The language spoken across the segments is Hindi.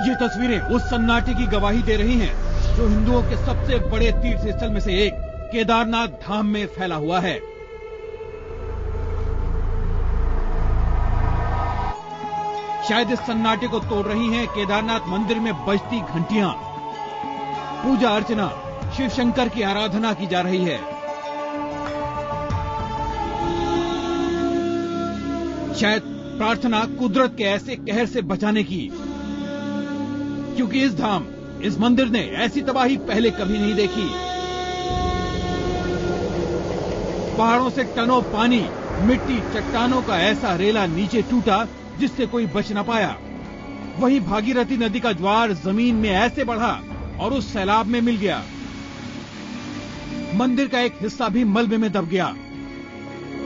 ये तस्वीरें उस सन्नाटे की गवाही दे रही हैं जो हिंदुओं के सबसे बड़े तीर्थ स्थल में से एक केदारनाथ धाम में फैला हुआ है। शायद इस सन्नाटे को तोड़ रही हैं केदारनाथ मंदिर में बजती घंटियां। पूजा अर्चना, शिव शंकर की आराधना की जा रही है। शायद प्रार्थना कुदरत के ऐसे कहर से बचाने की, क्योंकि इस मंदिर ने ऐसी तबाही पहले कभी नहीं देखी। पहाड़ों से टनों पानी, मिट्टी, चट्टानों का ऐसा रेला नीचे टूटा जिससे कोई बच न पाया। वहीं भागीरथी नदी का ज्वार जमीन में ऐसे बढ़ा और उस सैलाब में मिल गया। मंदिर का एक हिस्सा भी मलबे में दब गया।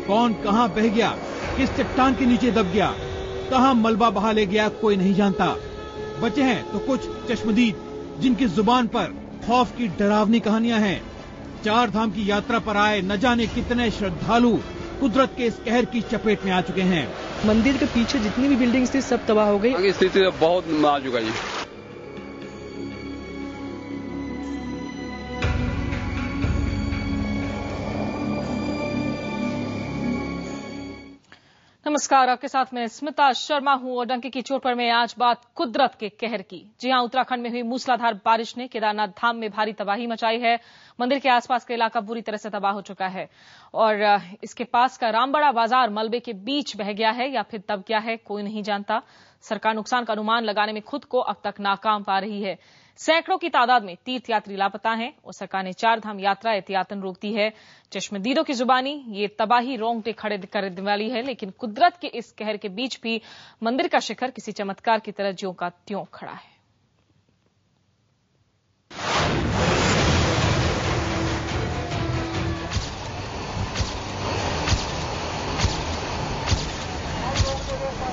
कौन कहां बह गया, किस चट्टान के नीचे दब गया, कहां मलबा बहा ले गया, कोई नहीं जानता। बचे हैं तो कुछ चश्मदीद जिनकी जुबान पर खौफ की डरावनी कहानियां हैं। 4 धाम की यात्रा पर आए न जाने कितने श्रद्धालु कुदरत के इस कहर की चपेट में आ चुके हैं। मंदिर के पीछे जितनी भी बिल्डिंग्स थी सब तबाह हो गई। स्थिति बहुत नाजुक है। नमस्कार, आपके साथ मैं स्मिता शर्मा हूं और डंके की चोट पर मैं आज बात कुदरत के कहर की। जी हां, उत्तराखंड में हुई मूसलाधार बारिश ने केदारनाथ धाम में भारी तबाही मचाई है। मंदिर के आसपास का इलाका बुरी तरह से तबाह हो चुका है और इसके पास का रामबड़ा बाजार मलबे के बीच बह गया है या फिर दब गया है, कोई नहीं जानता। सरकार नुकसान का अनुमान लगाने में खुद को अब तक नाकाम पा रही है। सैकड़ों की तादाद में तीर्थयात्री लापता हैं और सरकार ने 4 धाम यात्रा एहतियातन रोक दी है। चश्मदीदों की जुबानी ये तबाही रोंगटे खड़े कर देने वाली है, लेकिन कुदरत के इस कहर के बीच भी मंदिर का शिखर किसी चमत्कार की तरह ज्यों का त्यों खड़ा है।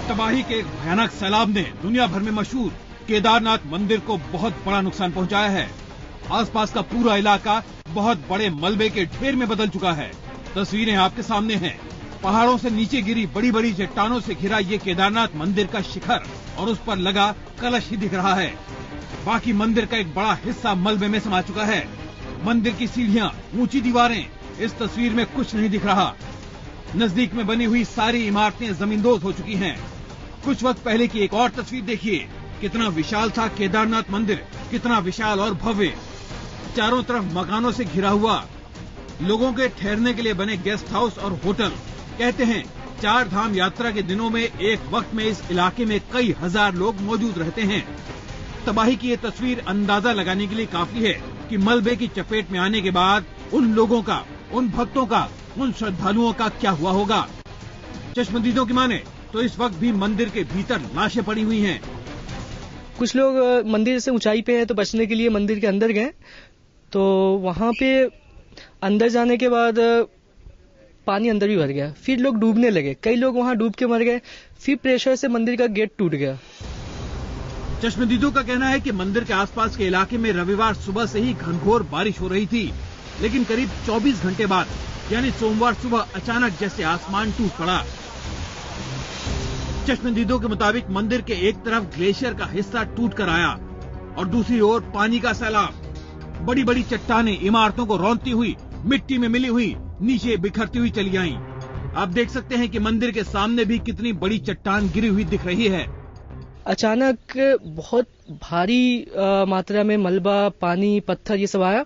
तबाही के एक भयानक सैलाब ने दुनिया भर में मशहूर केदारनाथ मंदिर को बहुत बड़ा नुकसान पहुंचाया है। आसपास का पूरा इलाका बहुत बड़े मलबे के ढेर में बदल चुका है। तस्वीरें आपके सामने हैं। पहाड़ों से नीचे गिरी बड़ी बड़ी चट्टानों से घिरा ये केदारनाथ मंदिर का शिखर और उस पर लगा कलश ही दिख रहा है। बाकी मंदिर का एक बड़ा हिस्सा मलबे में समा चुका है। मंदिर की सीढ़ियां, ऊंची दीवारें, इस तस्वीर में कुछ नहीं दिख रहा। नजदीक में बनी हुई सारी इमारतें जमींदोज हो चुकी हैं। कुछ वक्त पहले की एक और तस्वीर देखिए, कितना विशाल था केदारनाथ मंदिर, कितना विशाल और भव्य। चारों तरफ मकानों से घिरा हुआ, लोगों के ठहरने के लिए बने गेस्ट हाउस और होटल। कहते हैं 4 धाम यात्रा के दिनों में एक वक्त में इस इलाके में कई हजार लोग मौजूद रहते हैं। तबाही की ये तस्वीर अंदाजा लगाने के लिए काफी है कि मलबे की चपेट में आने के बाद उन लोगों का, उन भक्तों का, उन श्रद्धालुओं का क्या हुआ होगा। चश्मदीदों की माने तो इस वक्त भी मंदिर के भीतर लाशें पड़ी हुई हैं। कुछ लोग मंदिर से ऊंचाई पे हैं तो बचने के लिए मंदिर के अंदर गए, तो वहां पे अंदर जाने के बाद पानी अंदर भी भर गया। फिर लोग डूबने लगे, कई लोग वहां डूब के मर गए। फिर प्रेशर से मंदिर का गेट टूट गया। चश्मदीदों का कहना है कि मंदिर के आसपास के इलाके में रविवार सुबह से ही घनघोर बारिश हो रही थी, लेकिन करीब 24 घंटे बाद यानी सोमवार सुबह अचानक जैसे आसमान टूट पड़ा। चश्मदीदों के मुताबिक मंदिर के एक तरफ ग्लेशियर का हिस्सा टूट कर आया और दूसरी ओर पानी का सैलाब। बड़ी बड़ी चट्टानें इमारतों को रौंदती हुई, मिट्टी में मिली हुई नीचे बिखरती हुई चली आईं। आप देख सकते हैं कि मंदिर के सामने भी कितनी बड़ी चट्टान गिरी हुई दिख रही है। अचानक बहुत भारी मात्रा में मलबा, पानी, पत्थर ये सब आया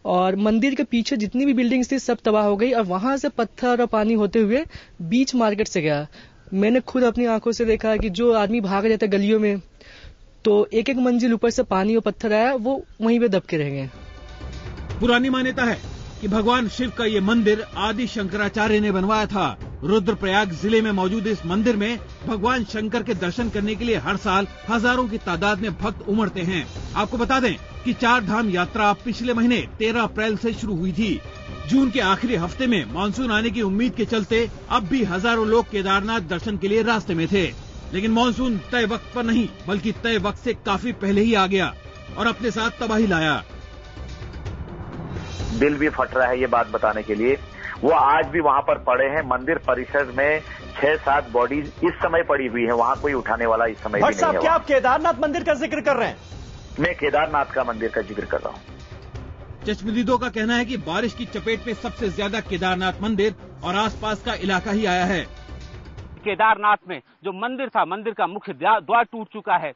और मंदिर के पीछे जितनी भी बिल्डिंग्स थी सब तबाह हो गई और वहां से पत्थर और पानी होते हुए बीच मार्केट से गया। मैंने खुद अपनी आंखों से देखा कि जो आदमी भाग रहे थे गलियों में, तो एक एक मंजिल ऊपर से पानी और पत्थर आया, वो वहीं पे दबके रह गए। पुरानी मान्यता है कि भगवान शिव का ये मंदिर आदि शंकराचार्य ने बनवाया था। रुद्रप्रयाग जिले में मौजूद इस मंदिर में भगवान शंकर के दर्शन करने के लिए हर साल हजारों की तादाद में भक्त उमड़ते हैं। आपको बता दें कि 4 धाम यात्रा पिछले महीने 13 अप्रैल से शुरू हुई थी। जून के आखिरी हफ्ते में मानसून आने की उम्मीद के चलते अब भी हजारों लोग केदारनाथ दर्शन के लिए रास्ते में थे, लेकिन मानसून तय वक्त पर नहीं बल्कि तय वक्त से काफी पहले ही आ गया और अपने साथ तबाही लाया। दिल भी फट रहा है ये बात बताने के लिए। वो आज भी वहां पर पड़े हैं। मंदिर परिसर में 6-7 बॉडीज इस समय पड़ी हुई है, वहां कोई उठाने वाला इस समय भी नहीं है। क्या आप केदारनाथ मंदिर का जिक्र कर रहे हैं? मैं केदारनाथ का मंदिर का जिक्र कर रहा हूँ। चश्मदीदों का कहना है कि बारिश की चपेट में सबसे ज्यादा केदारनाथ मंदिर और आसपास का इलाका ही आया है। केदारनाथ में जो मंदिर था, मंदिर का मुख्य द्वार टूट चुका है,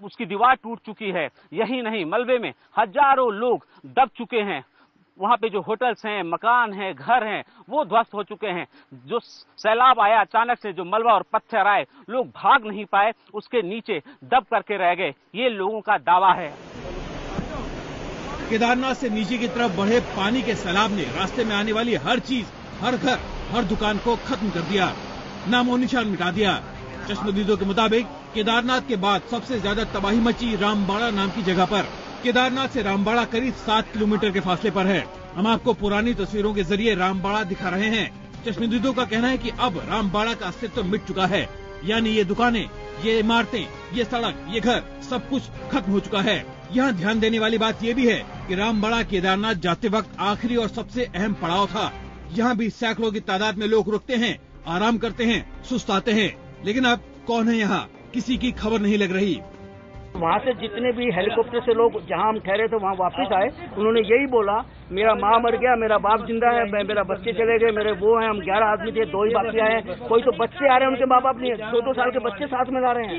उसकी दीवार टूट चुकी है। यही नहीं, मलबे में हजारों लोग दब चुके हैं। वहां पे जो होटल्स हैं, मकान हैं, घर हैं, वो ध्वस्त हो चुके हैं। जो सैलाब आया अचानक से, जो मलबा और पत्थर आए, लोग भाग नहीं पाए, उसके नीचे दब करके रह गए। ये लोगों का दावा है। केदारनाथ से नीचे की तरफ बढ़े पानी के सैलाब ने रास्ते में आने वाली हर चीज, हर घर, हर दुकान को खत्म कर दिया, नामो निशान मिटा दिया। चश्मदीदों के मुताबिक केदारनाथ के बाद सबसे ज्यादा तबाही मची रामबाड़ा नाम की जगह पर। केदारनाथ से रामबाड़ा करीब 7 किलोमीटर के फासले पर है। हम आपको पुरानी तस्वीरों के जरिए रामबाड़ा दिखा रहे हैं। चश्मदीदों का कहना है कि अब रामबाड़ा का अस्तित्व मिट चुका है, यानी ये दुकानें, ये इमारतें, ये सड़क, ये घर, सब कुछ खत्म हो चुका है। यहाँ ध्यान देने वाली बात ये भी है कि रामबाड़ा केदारनाथ जाते वक्त आखिरी और सबसे अहम पड़ाव था। यहाँ भी सैकड़ों की तादाद में लोग रुकते हैं, आराम करते हैं, सुस्ताते हैं। लेकिन अब कौन है यहाँ, किसी की खबर नहीं लग रही। वहाँ से जितने भी हेलीकॉप्टर से लोग जहाँ हम ठहरे थे वहाँ वापस आए, उन्होंने यही बोला, मेरा माँ मर गया, मेरा बाप जिंदा है, मेरा बच्चे चले गए, मेरे वो हैं, हम 11 आदमी थे, 2 ही बाकी आए हैं। कोई तो बच्चे आ रहे हैं, उनके माँ बाप नहीं है, 2-2 साल के बच्चे साथ में ला रहे हैं।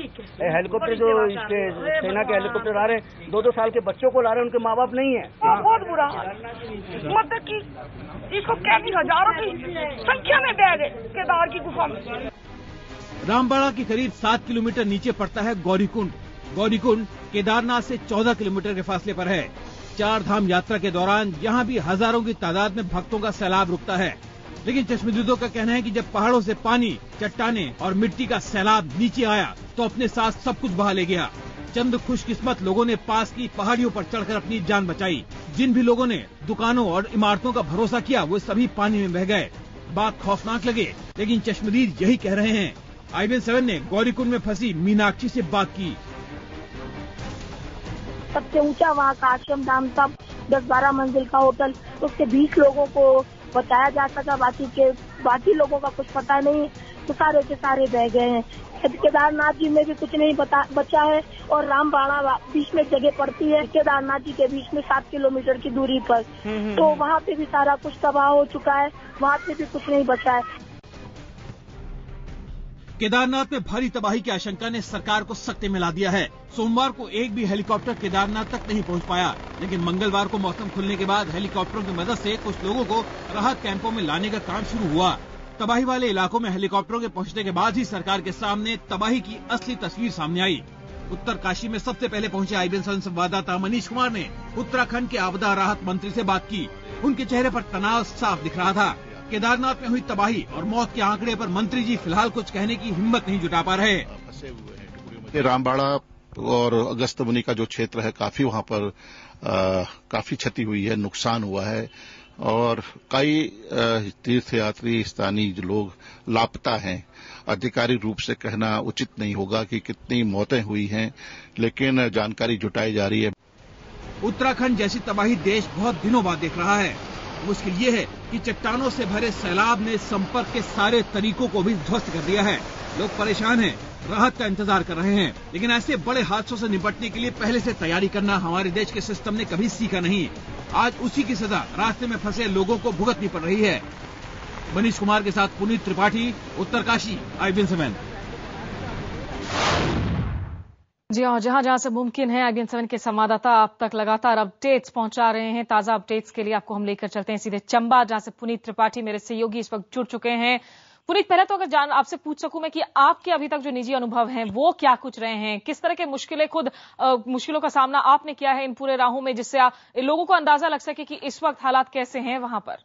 हेलीकॉप्टर जो इसके सेना के हेलीकॉप्टर आ रहे हैं, 2-2 साल के बच्चों को ला रहे हैं, उनके माँ बाप नहीं है। बहुत बुरा, मतलब कि इसको कैदी हजारों की संख्या में बह गए केदार की गुफा में। रामबाड़ा के करीब 7 किलोमीटर नीचे पड़ता है गौरीकुंड। गौरीकुंड केदारनाथ से 14 किलोमीटर के फासले पर है। 4 धाम यात्रा के दौरान यहाँ भी हजारों की तादाद में भक्तों का सैलाब रुकता है। लेकिन चश्मदीदों का कहना है कि जब पहाड़ों से पानी, चट्टाने और मिट्टी का सैलाब नीचे आया तो अपने साथ सब कुछ बहा ले गया। चंद खुशकिस्मत लोगों ने पास की पहाड़ियों पर चढ़कर अपनी जान बचाई। जिन भी लोगों ने दुकानों और इमारतों का भरोसा किया, वो सभी पानी में बह गए। बात खौफनाक लगे, लेकिन चश्मदीद यही कह रहे हैं। IBN 7 ने गौरीकुंड में फंसी मीनाक्षी से बात की। सबसे ऊंचा वहाँ का आश्रम धाम था, 10-12 मंजिल का होटल, उसके 20 लोगों को बचाया जा सका, बाकी लोगों का कुछ पता नहीं, तो सारे के सारे बह गए हैं। केदारनाथ जी में भी कुछ नहीं बचा है और रामबाड़ा बीच में जगह पड़ती है केदारनाथ जी के बीच में 7 किलोमीटर की दूरी पर, तो वहाँ पे भी सारा कुछ तबाह हो चुका है, वहाँ पे भी कुछ नहीं बचा है। केदारनाथ में भारी तबाही की आशंका ने सरकार को सख्ते में ला दिया है। सोमवार को एक भी हेलीकॉप्टर केदारनाथ तक नहीं पहुंच पाया, लेकिन मंगलवार को मौसम खुलने के बाद हेलीकॉप्टरों की मदद से कुछ लोगों को राहत कैंपों में लाने का काम शुरू हुआ। तबाही वाले इलाकों में हेलीकॉप्टरों के पहुंचने के बाद ही सरकार के सामने तबाही की असली तस्वीर सामने आई। उत्तरकाशी में सबसे पहले पहुंचे IBN 7 संवाददाता मनीष कुमार ने उत्तराखंड के आपदा राहत मंत्री से बात की। उनके चेहरे पर तनाव साफ दिख रहा था। केदारनाथ में हुई तबाही और मौत के आंकड़े पर मंत्री जी फिलहाल कुछ कहने की हिम्मत नहीं जुटा पा रहे। रामबाड़ा और अगस्त मुनि का जो क्षेत्र है, काफी वहां पर काफी क्षति हुई है, नुकसान हुआ है और कई तीर्थयात्री स्थानीय लोग लापता हैं। आधिकारिक रूप से कहना उचित नहीं होगा कि कितनी मौतें हुई हैं, लेकिन जानकारी जुटाई जा रही है। उत्तराखंड जैसी तबाही देश बहुत दिनों बाद देख रहा है। मुश्किल ये है कि चट्टानों से भरे सैलाब ने संपर्क के सारे तरीकों को भी ध्वस्त कर दिया है। लोग परेशान हैं, राहत का इंतजार कर रहे हैं, लेकिन ऐसे बड़े हादसों से निपटने के लिए पहले से तैयारी करना हमारे देश के सिस्टम ने कभी सीखा नहीं। आज उसी की सजा रास्ते में फंसे लोगों को भुगतनी पड़ रही है। मनीष कुमार के साथ पुनीत त्रिपाठी, उत्तरकाशी, IBN 7। जी हाँ, जहां जहां से मुमकिन है IBN 7 के संवाददाता आप तक लगातार अपडेट्स पहुंचा रहे हैं। ताजा अपडेट्स के लिए आपको हम लेकर चलते हैं सीधे चंबा, जहां से पुनीत त्रिपाठी मेरे सहयोगी इस वक्त जुड़ चुके हैं। पुनीत, पहले तो अगर आपसे पूछ सकूं मैं कि आपके अभी तक जो निजी अनुभव हैं वो क्या कुछ रहे हैं, किस तरह के मुश्किलों का सामना आपने किया है इन पूरे राहों में, जिससे लोगों को अंदाजा लग सके कि इस वक्त हालात कैसे हैं वहां पर?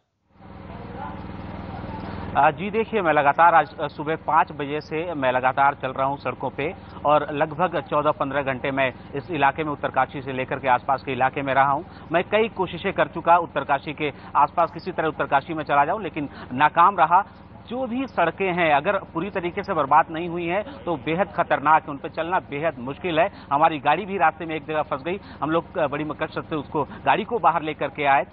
जी देखिए, मैं लगातार आज सुबह 5 बजे से मैं लगातार चल रहा हूं सड़कों पे और लगभग 14-15 घंटे मैं इस इलाके में उत्तरकाशी से लेकर के आसपास के इलाके में रहा हूं। मैं कई कोशिशें कर चुका उत्तरकाशी के आसपास किसी तरह उत्तरकाशी में चला जाऊं, लेकिन नाकाम रहा। जो भी सड़कें हैं अगर पूरी तरीके से बर्बाद नहीं हुई हैं तो बेहद खतरनाक है, उन पर चलना बेहद मुश्किल है। हमारी गाड़ी भी रास्ते में एक जगह फंस गई, हम लोग बड़ी कष्ट से उसको गाड़ी को बाहर लेकर के आए।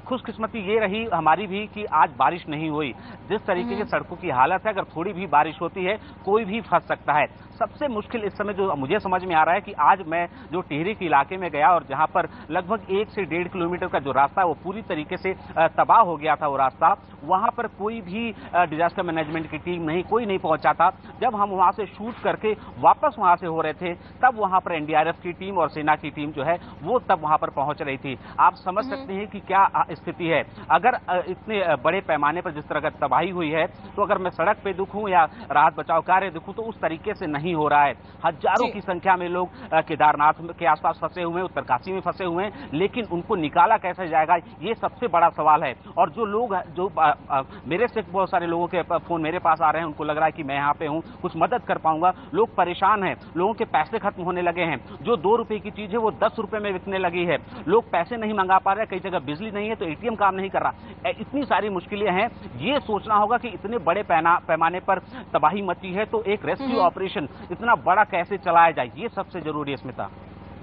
खुशकिस्मती ये रही हमारी भी कि आज बारिश नहीं हुई। जिस तरीके की सड़कों की हालत है, अगर थोड़ी भी बारिश होती है कोई भी फंस सकता है। सबसे मुश्किल इस समय जो मुझे समझ में आ रहा है कि आज मैं जो टिहरी के इलाके में गया और जहां पर लगभग 1 से 1.5 किलोमीटर का जो रास्ता है वो पूरी तरीके से तबाह हो गया था। वो रास्ता, वहां पर कोई भी डिजास्टर मैनेजमेंट की टीम नहीं, कोई नहीं पहुंचा था। जब हम वहां से शूट करके वापस वहां से हो रहे थे तब वहां पर एनडीआरएफ की टीम और सेना की टीम जो है वो तब वहां पर पहुंच रही थी। आप समझ सकते हैं कि क्या स्थिति है। अगर इतने बड़े पैमाने पर जिस तरह का तबाही हुई है तो अगर मैं सड़क पे दिखूं या राहत बचाव कार्य दिखूं तो उस तरीके से नहीं हो रहा है। हजारों की संख्या में लोग केदारनाथ के आसपास फंसे हुए हैं, उत्तरकाशी में फंसे हुए हैं, लेकिन उनको निकाला कैसे जाएगा ये सबसे बड़ा सवाल है। और जो लोग जो मेरे से बहुत सारे लोगों के फोन मेरे पास आ रहे हैं, उनको लग रहा है कि मैं यहाँ पे हूँ, कुछ मदद कर पाऊंगा। लोग परेशान हैं, लोगों के पैसे खत्म होने लगे हैं। जो 2 रुपए की चीज है वो 10 रुपए में बिकने लगी है। लोग पैसे नहीं मंगा पा रहे, कई जगह बिजली नहीं है तो एटीएम काम नहीं कर रहा। इतनी सारी मुश्किलें हैं। ये सोचना होगा कि इतने बड़े पैमाने पर तबाही मची है तो एक रेस्क्यू ऑपरेशन इतना बड़ा कैसे चलाया जाए, ये सबसे जरूरी है। स्मिता,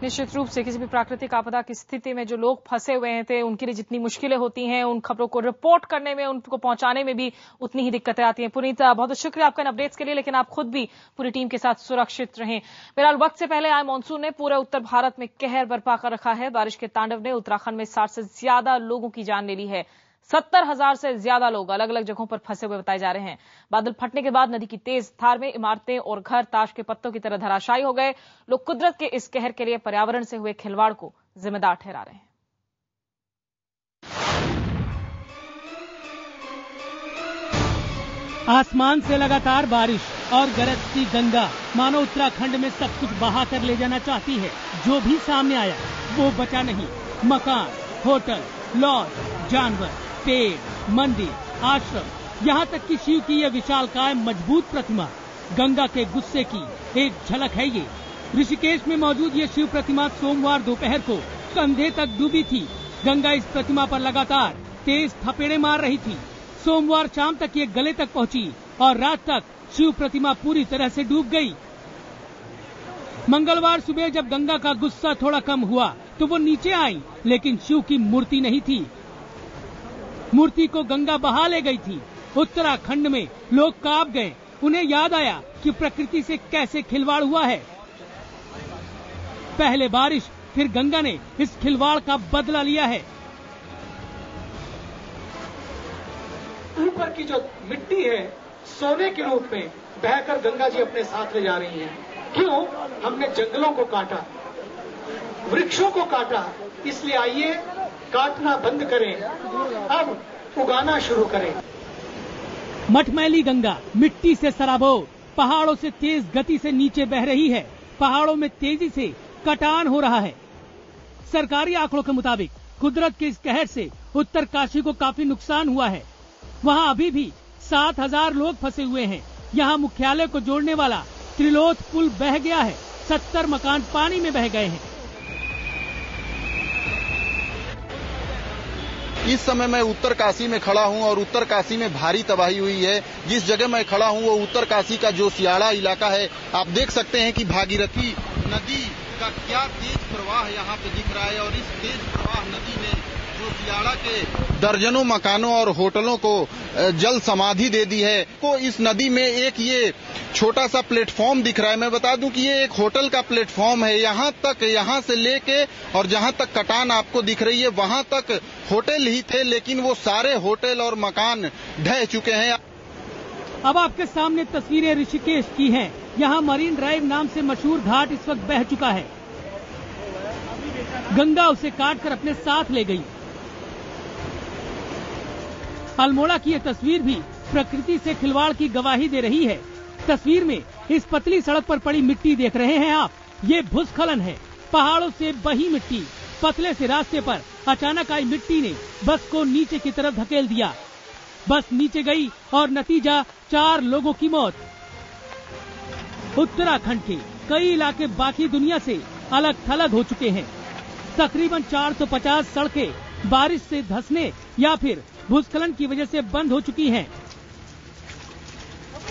निश्चित रूप से किसी भी प्राकृतिक आपदा की स्थिति में जो लोग फंसे हुए थे उनके लिए जितनी मुश्किलें होती हैं, उन खबरों को रिपोर्ट करने में, उनको पहुंचाने में भी उतनी ही दिक्कतें आती हैं। पुनीत, बहुत बहुत शुक्रिया आपका इन अपडेट्स के लिए, लेकिन आप खुद भी पूरी टीम के साथ सुरक्षित रहें। बहरहाल वक्त से पहले आए मानसून ने पूरे उत्तर भारत में कहर बरपा कर रखा है। बारिश के तांडव ने उत्तराखंड में 60 से ज्यादा लोगों की जान ले ली है। 70,000 से ज्यादा लोग अलग अलग जगहों पर फंसे हुए बताए जा रहे हैं। बादल फटने के बाद नदी की तेज धार में इमारतें और घर ताश के पत्तों की तरह धराशायी हो गए। लोग कुदरत के इस कहर के लिए पर्यावरण से हुए खिलवाड़ को जिम्मेदार ठहरा रहे हैं। आसमान से लगातार बारिश और गरजती गंगा मानो उत्तराखंड में सब कुछ बहा कर ले जाना चाहती है। जो भी सामने आया वो बचा नहीं। मकान, होटल, लॉज, जानवर, पेड़, मंदिर, आश्रम, यहाँ तक कि शिव की यह विशालकाय मजबूत प्रतिमा गंगा के गुस्से की एक झलक है ये। ऋषिकेश में मौजूद ये शिव प्रतिमा सोमवार दोपहर को कंधे तक डूबी थी। गंगा इस प्रतिमा पर लगातार तेज थपेड़े मार रही थी। सोमवार शाम तक ये गले तक पहुंची और रात तक शिव प्रतिमा पूरी तरह से डूब गई। मंगलवार सुबह जब गंगा का गुस्सा थोड़ा कम हुआ तो वो नीचे आई, लेकिन शिव की मूर्ति नहीं थी। मूर्ति को गंगा बहा ले गई थी। उत्तराखंड में लोग कांप गए। उन्हें याद आया कि प्रकृति से कैसे खिलवाड़ हुआ है। पहले बारिश, फिर गंगा ने इस खिलवाड़ का बदला लिया है। ऊपर की जो मिट्टी है सोने के रूप में बहकर गंगा जी अपने साथ ले जा रही हैं। क्यों? हमने जंगलों को काटा, वृक्षों को काटा, इसलिए आइए काटना बंद करें, अब उगाना शुरू करें। मटमैली गंगा मिट्टी से सराबोर पहाड़ों से तेज गति से नीचे बह रही है। पहाड़ों में तेजी से कटान हो रहा है। सरकारी आंकड़ों के मुताबिक कुदरत के इस कहर से उत्तरकाशी को काफी नुकसान हुआ है। वहां अभी भी 7,000 लोग फंसे हुए हैं। यहाँ मुख्यालय को जोड़ने वाला त्रिलोथ पुल बह गया है। 70 मकान पानी में बह गए हैं। इस समय मैं उत्तरकाशी में खड़ा हूं और उत्तरकाशी में भारी तबाही हुई है। जिस जगह मैं खड़ा हूं वो उत्तरकाशी का जो सियाड़ा इलाका है। आप देख सकते हैं कि भागीरथी नदी का क्या तेज प्रवाह यहाँ पे दिख रहा है और इस तेज प्रवाह नदी ने जो सियाड़ा के दर्जनों मकानों और होटलों को जल समाधि दे दी है। तो इस नदी में एक ये छोटा सा प्लेटफॉर्म दिख रहा है। मैं बता दूं कि ये एक होटल का प्लेटफॉर्म है। यहाँ से लेके और जहाँ तक कटान आपको दिख रही है वहाँ तक होटल ही थे, लेकिन वो सारे होटल और मकान ढह चुके हैं। अब आपके सामने तस्वीरें ऋषिकेश की हैं। यहाँ मरीन ड्राइव नाम से मशहूर घाट इस वक्त बह चुका है। गंगा उसे काटकर अपने साथ ले गई। अल्मोड़ा की यह तस्वीर भी प्रकृति से खिलवाड़ की गवाही दे रही है। तस्वीर में इस पतली सड़क पर पड़ी मिट्टी देख रहे हैं आप। ये भूस्खलन है। पहाड़ों से बही मिट्टी पतले से रास्ते पर अचानक आई मिट्टी ने बस को नीचे की तरफ धकेल दिया। बस नीचे गई और नतीजा 4 लोगों की मौत। उत्तराखंड के कई इलाके बाकी दुनिया से अलग थलग हो चुके हैं। तकरीबन 450 सड़कें बारिश से धंसने या फिर भूस्खलन की वजह से बंद हो चुकी हैं।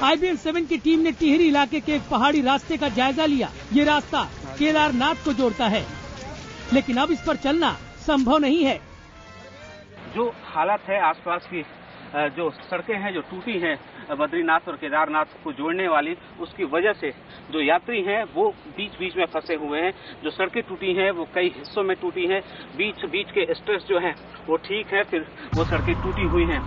IBM-7 की टीम ने टिहरी इलाके के एक पहाड़ी रास्ते का जायजा लिया। ये रास्ता केदारनाथ को जोड़ता है, लेकिन अब इस पर चलना संभव नहीं है। जो हालत है आसपास की जो सड़कें हैं जो टूटी हैं बद्रीनाथ और केदारनाथ को जोड़ने वाली, उसकी वजह से जो यात्री हैं वो बीच बीच में फंसे हुए हैं। जो सड़कें टूटी हैं वो कई हिस्सों में टूटी हैं, बीच बीच के स्ट्रेस जो हैं वो ठीक है, फिर वो सड़कें टूटी हुई हैं।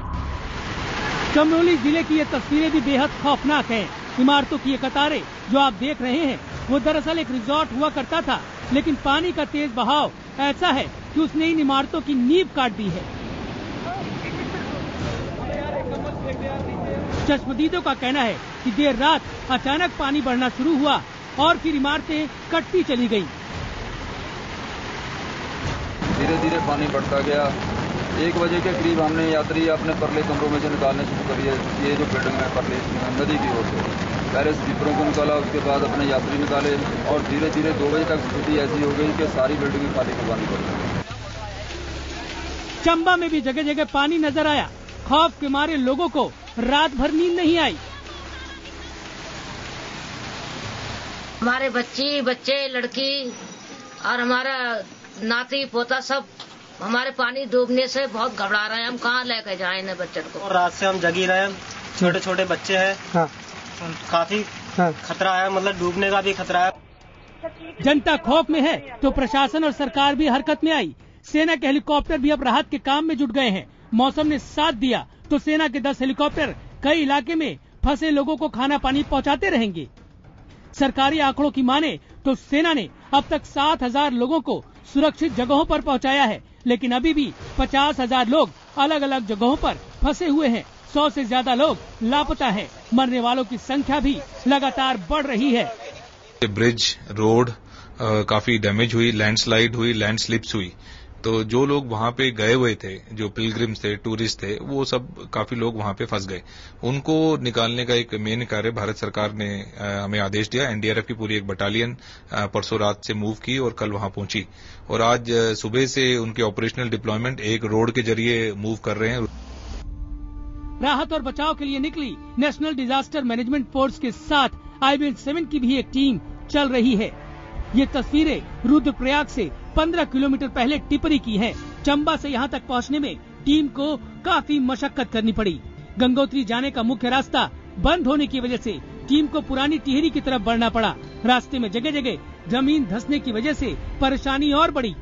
चमोली जिले की ये तस्वीरें भी बेहद खौफनाक हैं। इमारतों की ये कतारें जो आप देख रहे हैं वो दरअसल एक रिजॉर्ट हुआ करता था, लेकिन पानी का तेज बहाव ऐसा है कि उसने इन इमारतों की नींव काट दी है। चश्मदीदों का कहना है कि देर रात अचानक पानी बढ़ना शुरू हुआ और फिर इमारतें कटती चली गईं। धीरे धीरे पानी बढ़ता गया। 1 बजे के करीब हमने यात्री अपने परले कमरों में से निकालने शुरू कर दिए। ये जो बिल्डिंग है परले नदी की ओर से पहले स्लीपरों को निकाला, उसके बाद अपने यात्री निकाले और धीरे धीरे 2 बजे तक स्थिति ऐसी हो गई कि सारी बिल्डिंगें खाली करवानी पड़ी। चंबा में भी जगह जगह पानी नजर आया। खौफ के मारे लोगों को रात भर नींद नहीं आई। हमारे बच्चे लड़की और हमारा नाती पोता सब हमारे पानी डूबने से बहुत घबरा रहे हैं। हम कहाँ लेकर जाएं इन बच्चों को। और रात से हम जगी रहे हैं, छोटे छोटे बच्चे हैं। हाँ। काफी खतरा है, मतलब डूबने का भी खतरा है। जनता खौफ में है तो प्रशासन और सरकार भी हरकत में आई। सेना के हेलीकॉप्टर भी अब राहत के काम में जुट गए हैं। मौसम ने साथ दिया तो सेना के 10 हेलीकॉप्टर कई इलाके में फंसे लोगों को खाना पानी पहुंचाते रहेंगे। सरकारी आंकड़ों की माने तो सेना ने अब तक 7,000 लोगों को सुरक्षित जगहों पर पहुंचाया है, लेकिन अभी भी 50,000 लोग अलग अलग जगहों पर फंसे हुए हैं। 100 से ज्यादा लोग लापता हैं। मरने वालों की संख्या भी लगातार बढ़ रही है। ब्रिज रोड काफी डैमेज हुई, लैंडस्लाइड हुई, लैंडस्लिप्स हुई। तो जो लोग वहां पे गए हुए थे, जो पिलग्रिम्स थे, टूरिस्ट थे, वो सब काफी लोग वहां पे फंस गए। उनको निकालने का एक मेन कार्य भारत सरकार ने हमें आदेश दिया। एनडीआरएफ की पूरी एक बटालियन परसों रात से मूव की और कल वहां पहुंची और आज सुबह से उनके ऑपरेशनल डिप्लॉयमेंट एक रोड के जरिए मूव कर रहे हैं। राहत और बचाव के लिए निकली नेशनल डिजास्टर मैनेजमेंट फोर्स के साथ IBN-7 की भी एक टीम चल रही है। ये तस्वीरें रुद्रप्रयाग से 15 किलोमीटर पहले टिपरी की हैं। चंबा से यहाँ तक पहुँचने में टीम को काफी मशक्कत करनी पड़ी। गंगोत्री जाने का मुख्य रास्ता बंद होने की वजह से टीम को पुरानी टिहरी की तरफ बढ़ना पड़ा। रास्ते में जगह जगह जमीन धंसने की वजह से परेशानी और बढ़ी।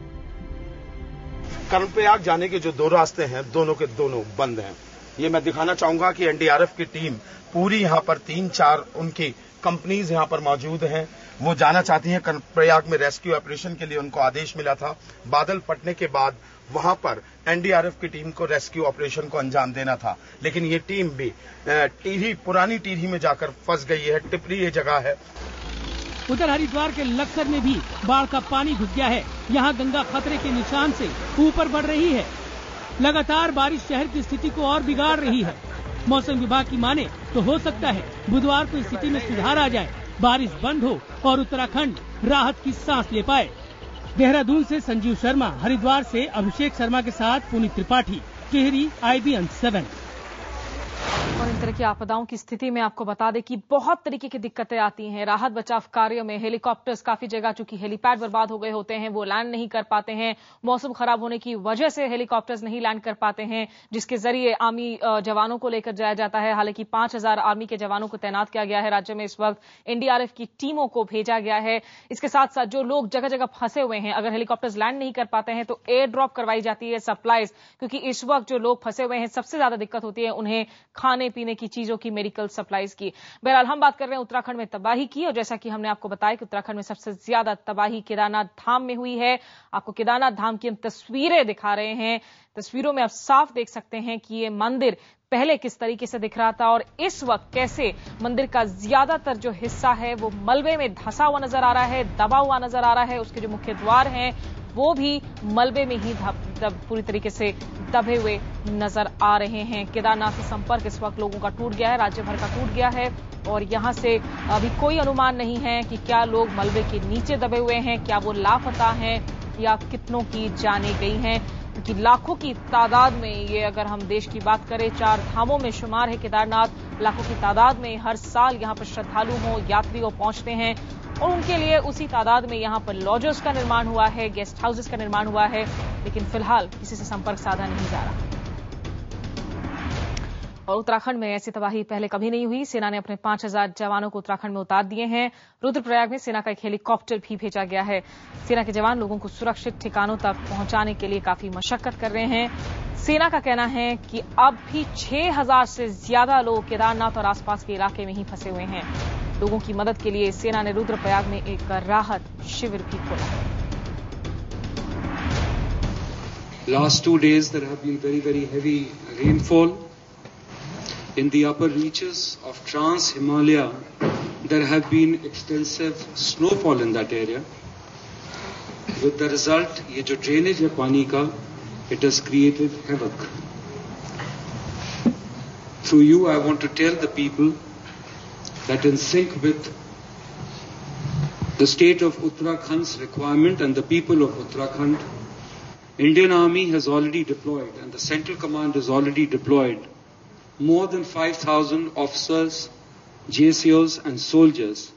कर्णप्रयाग जाने के जो 2 रास्ते हैं, दोनों के दोनों बंद हैं। ये मैं दिखाना चाहूंगा कि एनडीआरएफ की टीम पूरी यहाँ पर 3-4 उनकी कंपनीज यहाँ पर मौजूद हैं। वो जाना चाहती हैं कर्णप्रयाग में रेस्क्यू ऑपरेशन के लिए। उनको आदेश मिला था बादल फटने के बाद वहां पर एनडीआरएफ की टीम को रेस्क्यू ऑपरेशन को अंजाम देना था, लेकिन ये टीम भी पुरानी टिहरी में जाकर फंस गई है। टिपरी ये जगह है। उधर हरिद्वार के लक्सर में भी बाढ़ का पानी घुस गया है। यहाँ गंगा खतरे के निशान से ऊपर बढ़ रही है। लगातार बारिश शहर की स्थिति को और बिगाड़ रही है। मौसम विभाग की माने तो हो सकता है बुधवार को स्थिति में सुधार आ जाए, बारिश बंद हो और उत्तराखंड राहत की सांस ले पाए। देहरादून से संजीव शर्मा, हरिद्वार से अभिषेक शर्मा के साथ पुनीत त्रिपाठी, टिहरी, IBN-7। और इन तरह की आपदाओं की स्थिति में आपको बता दें कि बहुत तरीके की दिक्कतें आती हैं। राहत बचाव कार्यों में हेलीकॉप्टर्स काफी जगह, चूंकि हेलीपैड बर्बाद हो गए होते हैं, वो लैंड नहीं कर पाते हैं। मौसम खराब होने की वजह से हेलीकॉप्टर्स नहीं लैंड कर पाते हैं, जिसके जरिए आर्मी जवानों को लेकर जाया जाता है। हालांकि 5,000 आर्मी के जवानों को तैनात किया गया है राज्य में। इस वक्त एनडीआरएफ की टीमों को भेजा गया है। इसके साथ साथ जो लोग जगह जगह फंसे हुए हैं, अगर हेलीकॉप्टर्स लैंड नहीं कर पाते हैं तो एयर ड्रॉप करवाई जाती है सप्लाईज, क्योंकि इस वक्त जो लोग फंसे हुए हैं सबसे ज्यादा दिक्कत होती है उन्हें खाने पीने की चीजों की, मेडिकल सप्लाईज की। बहरहाल हम बात कर रहे हैं उत्तराखंड में तबाही की, और जैसा कि हमने आपको बताया कि उत्तराखंड में सबसे ज्यादा तबाही केदारनाथ धाम में हुई है। आपको केदारनाथ धाम की हम तस्वीरें दिखा रहे हैं। तस्वीरों में आप साफ देख सकते हैं कि ये मंदिर पहले किस तरीके से दिख रहा था और इस वक्त कैसे मंदिर का ज्यादातर जो हिस्सा है वो मलबे में धंसा हुआ नजर आ रहा है, दबा हुआ नजर आ रहा है। उसके जो मुख्य द्वार हैं वो भी मलबे में ही पूरी तरीके से दबे हुए नजर आ रहे हैं। केदारनाथ से संपर्क इस वक्त लोगों का टूट गया है, राज्य भर का टूट गया है, और यहां से अभी कोई अनुमान नहीं है कि क्या लोग मलबे के नीचे दबे हुए हैं, क्या वो लापता हैं या कितनों की जाने गई हैं, क्योंकि लाखों की तादाद में ये, अगर हम देश की बात करें, 4 धामों में शुमार है केदारनाथ। लाखों की तादाद में हर साल यहां पर श्रद्धालु हों, यात्री पहुंचते हैं और उनके लिए उसी तादाद में यहां पर लॉजेस का निर्माण हुआ है, गेस्ट हाउसेस का निर्माण हुआ है, लेकिन फिलहाल किसी से संपर्क साधा नहीं जा रहा। और उत्तराखंड में ऐसी तबाही पहले कभी नहीं हुई। सेना ने अपने 5000 जवानों को उत्तराखंड में उतार दिए हैं। रुद्रप्रयाग में सेना का एक हेलीकॉप्टर भी भेजा गया है। सेना के जवान लोगों को सुरक्षित ठिकानों तक पहुंचाने के लिए काफी मशक्कत कर रहे हैं। सेना का कहना है कि अब भी 6000 से ज्यादा लोग केदारनाथ और आसपास के इलाके में ही फंसे हुए हैं। लोगों की मदद के लिए सेना ने रुद्रप्रयाग में एक राहत शिविर भी खोला है। Last 2 days there have been very heavy rainfall. In the upper reaches of Trans-Himalaya, there have been extensive snowfall in that area. With the result, ये जो drainage है पानी का, it has created havoc. Through you, I want to tell the people that in sync with the state of Uttarakhand's requirement and the people of Uttarakhand, Indian Army has already deployed and the Central Command has already deployed more than 5,000 officers, JCOs and soldiers